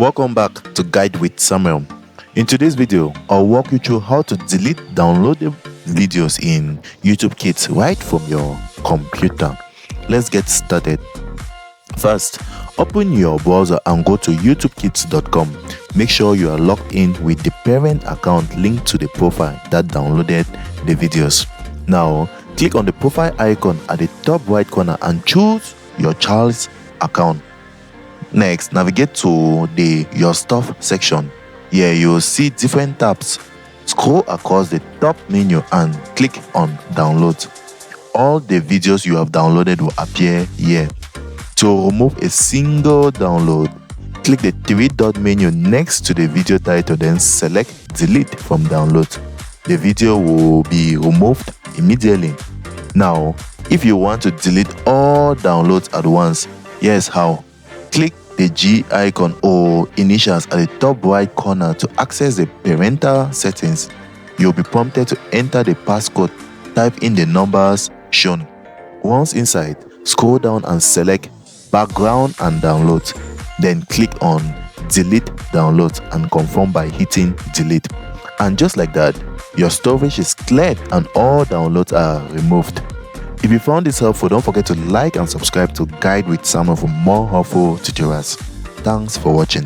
Welcome back to Guide with Samuel. In today's video, I'll walk you through how to delete downloaded videos in YouTube Kids right from your computer. Let's get started. First, open your browser and go to youtubekids.com. Make sure you are logged in with the parent account linked to the profile that downloaded the videos. Now, click on the profile icon at the top right corner and choose your child's account. Next, navigate to the Your Stuff section. Here you'll see different tabs. Scroll across the top menu and click on Download. All the videos you have downloaded will appear here. To remove a single download, click the three-dot menu next to the video title, then select Delete from Download. The video will be removed immediately. Now, if you want to delete all downloads at once, here's how. Click the G icon or initials at the top right corner to access the parental settings. You'll be prompted to enter the passcode. Type in the numbers shown. Once inside, scroll down and select Background and Download. Then click on Delete Downloads and confirm by hitting Delete. And just like that, your storage is cleared and all downloads are removed. If you found this helpful, don't forget to like and subscribe to Guide with Samuel for more helpful tutorials. Thanks for watching.